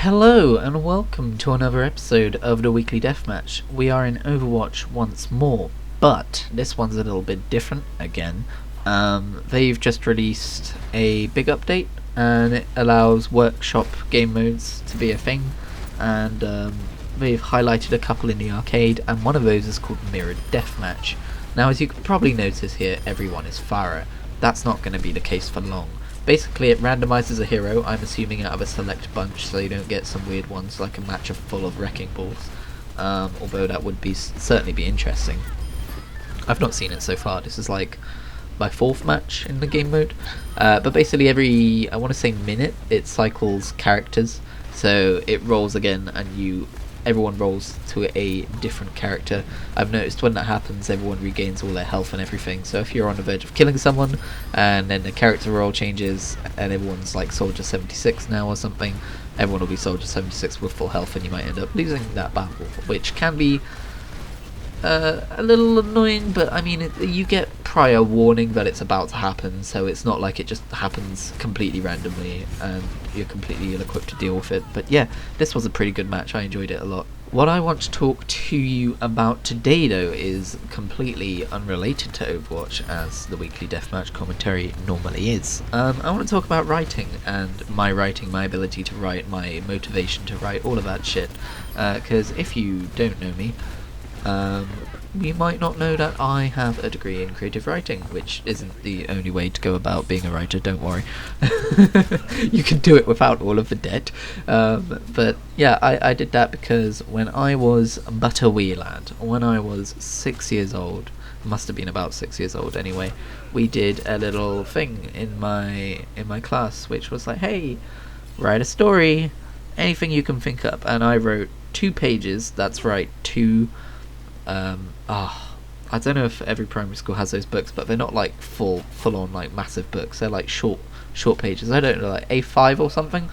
Hello and welcome to another episode of the Weekly Deathmatch. We are in Overwatch once more, but this one's a little bit different again. They've just released a big update and it allows workshop game modes to be a thing, and they've highlighted a couple in the arcade, and one of those is called Mirrored Deathmatch. Now, as you can probably notice here, everyone is Farah. That's not going to be the case for long. Basically, it randomizes a hero, I'm assuming out of a select bunch, so you don't get some weird ones like a match full of wrecking balls. Although that would certainly be interesting. I've not seen it so far. This is like my fourth match in the game mode. But basically every, I want to say minute, it cycles characters. So it rolls again and everyone rolls to a different character. I've noticed when that happens, everyone regains all their health and everything. So if you're on the verge of killing someone, and then the character roll changes, and everyone's like Soldier 76 now or something, everyone will be Soldier 76 with full health, and you might end up losing that battle, which can be a little annoying, but I mean, you get prior warning that it's about to happen, so it's not like it just happens completely randomly and you're completely ill-equipped to deal with it. But yeah, this was a pretty good match. I enjoyed it a lot. What I want to talk to you about today, though, is completely unrelated to Overwatch, as the Weekly Deathmatch commentary normally is. I want to talk about writing, and my writing, my ability to write, my motivation to write, all of that shit. Because if you don't know me, you might not know that I have a degree in creative writing, which isn't the only way to go about being a writer, don't worry. You can do it without all of the debt. But yeah, I did that because when I was but a wee lad, when I was 6 years old, must have been about 6 years old anyway, we did a little thing in my class, which was like, hey, write a story, anything you can think up. And I wrote 2 pages, that's right, 2... I don't know if every primary school has those books, but they're not like full on like massive books. They're like short pages. I don't know, like A5 or something.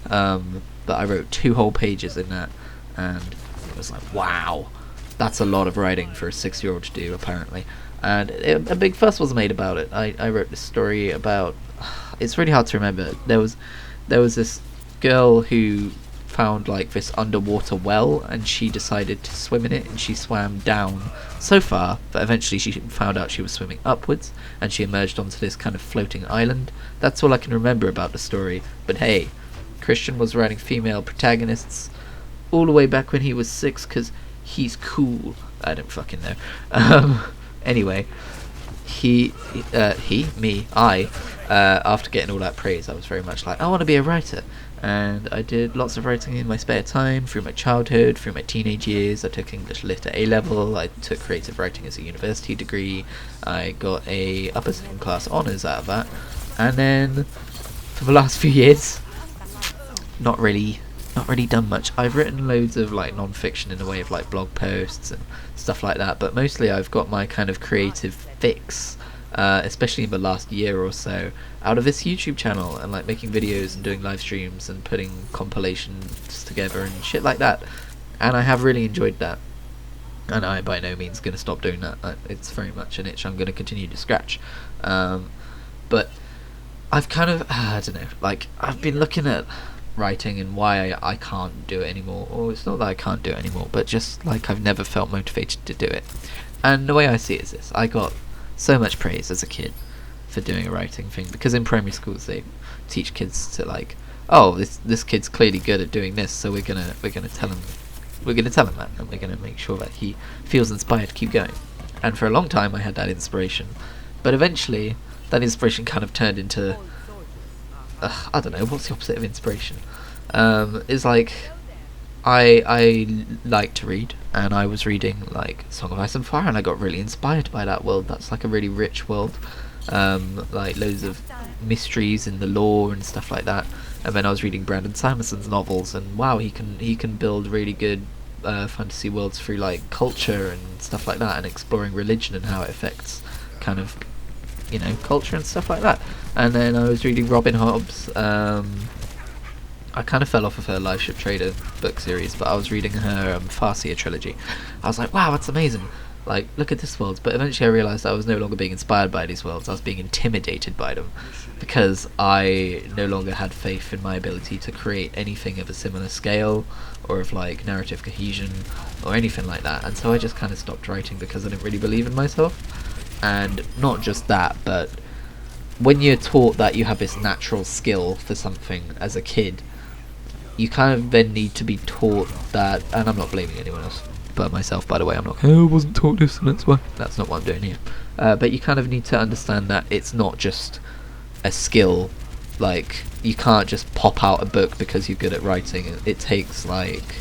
But I wrote 2 whole pages in that, and it was like, wow, that's a lot of writing for a 6-year-old to do, apparently. And a big fuss was made about it. I wrote this story about. It's really hard to remember. There was this girl who found like this underwater well, and she decided to swim in it, and she swam down so far that eventually she found out she was swimming upwards, and she emerged onto this kind of floating island. That's all I can remember about the story. But hey, Christian was writing female protagonists all the way back when he was 6 because he's cool. I don't fucking know. Anyway, I after getting all that praise, I was very much like, I want to be a writer. And I did lots of writing in my spare time, through my childhood, through my teenage years. I took English Lit at A-level, I took creative writing as a university degree, I got a upper second class honours out of that, and then for the last few years, not really done much. I've written loads of like non-fiction in the way of like blog posts and stuff like that, but mostly I've got my kind of creative fix, especially in the last year or so, out of this YouTube channel, and like making videos and doing live streams and putting compilations together and shit like that. And I have really enjoyed that, and I by no means going to stop doing that. It's very much an itch I'm going to continue to scratch. But I've kind of, I don't know, like I've been looking at writing and why I can't do it anymore, or it's not that I can't do it anymore, but just like I've never felt motivated to do it. And the way I see it is this: I got so much praise as a kid for doing a writing thing, because in primary schools they teach kids to like, oh, this kid's clearly good at doing this, so we're gonna tell him that, and we're gonna make sure that he feels inspired to keep going. And for a long time I had that inspiration, but eventually that inspiration kind of turned into I don't know, what's the opposite of inspiration? Is like I like to read, and I was reading like Song of Ice and Fire, and I got really inspired by that world. That's like a really rich world, like loads of mysteries in the lore and stuff like that. And then I was reading Brandon Sanderson's novels, and wow, he can build really good fantasy worlds through like culture and stuff like that, and exploring religion and how it affects kind of, you know, culture and stuff like that. And then I was reading Robin Hobbs. I kind of fell off of her Live Ship Trader book series, but I was reading her Farseer trilogy. I was like, wow, that's amazing. like, look at this world. But eventually I realised I was no longer being inspired by these worlds, I was being intimidated by them, because I no longer had faith in my ability to create anything of a similar scale, or of like narrative cohesion, or anything like that. And so I just kind of stopped writing because I didn't really believe in myself. And not just that, but when you're taught that you have this natural skill for something as a kid, you kind of then need to be taught that, and I'm not blaming anyone else but myself, by the way. I'm not, oh, I wasn't taught this and that's why. That's not what I'm doing here. But you kind of need to understand that it's not just a skill. Like, you can't just pop out a book because you're good at writing. It takes like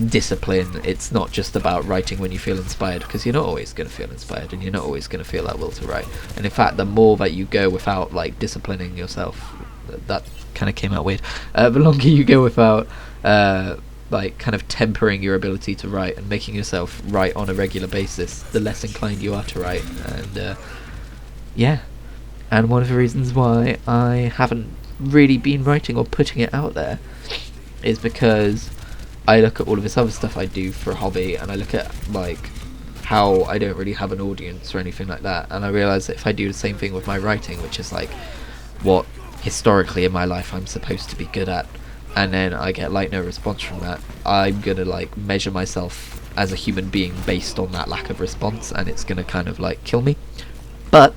discipline. It's not just about writing when you feel inspired, because you're not always going to feel inspired, and you're not always going to feel that will to write. And in fact, the more that you go without like disciplining yourself, that kind of came out weird, the longer you go without like kind of tempering your ability to write and making yourself write on a regular basis, the less inclined you are to write. And yeah, and one of the reasons why I haven't really been writing or putting it out there is because I look at all of this other stuff I do for a hobby, and I look at like how I don't really have an audience or anything like that, and I realise that if I do the same thing with my writing, which is like what historically in my life I'm supposed to be good at, and then I get like no response from that, I'm gonna like measure myself as a human being based on that lack of response, and it's gonna kind of like kill me. But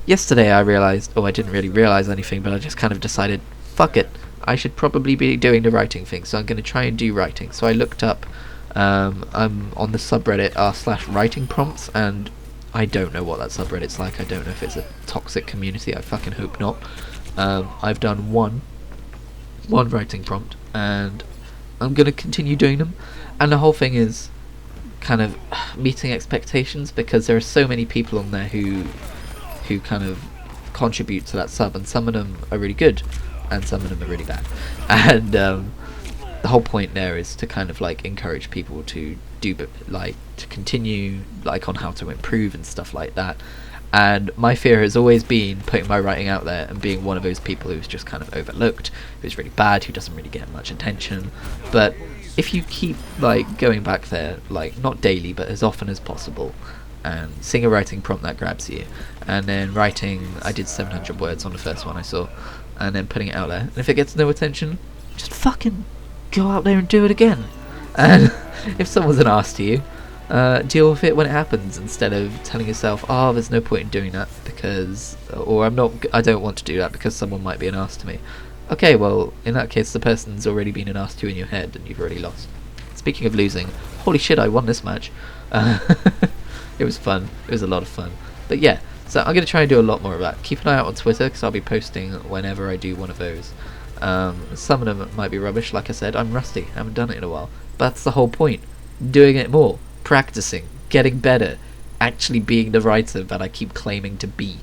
yesterday I realised, or I didn't really realise anything, but I just kind of decided, fuck it, I should probably be doing the writing thing, so I'm going to try and do writing. So I looked up, I'm on the subreddit r/writing prompts, and I don't know what that subreddit's like. I don't know if it's a toxic community. I fucking hope not. I've done one writing prompt, and I'm going to continue doing them. And the whole thing is kind of meeting expectations, because there are so many people on there who kind of contribute to that sub, and some of them are really good, and some of them are really bad. And the whole point there is to kind of like encourage people to do, like, to continue like on how to improve and stuff like that. And my fear has always been putting my writing out there and being one of those people who's just kind of overlooked, who's really bad, who doesn't really get much attention. But if you keep like going back there, like not daily but as often as possible, and seeing a writing prompt that grabs you, and then writing, I did 700 words on the first one I saw, and then putting it out there, and if it gets no attention, just fucking go out there and do it again. And if someone's an arse to you, deal with it when it happens, instead of telling yourself, oh, there's no point in doing that because, or I don't want to do that because someone might be an arse to me. Okay, well, in that case the person's already been an arse to you in your head and you've already lost. Speaking of losing, holy shit, I won this match. It was fun. It was a lot of fun. But yeah, so I'm going to try and do a lot more of that. Keep an eye out on Twitter, because I'll be posting whenever I do one of those. Some of them might be rubbish. Like I said, I'm rusty. I haven't done it in a while. But that's the whole point. Doing it more. Practicing. Getting better. Actually being the writer that I keep claiming to be.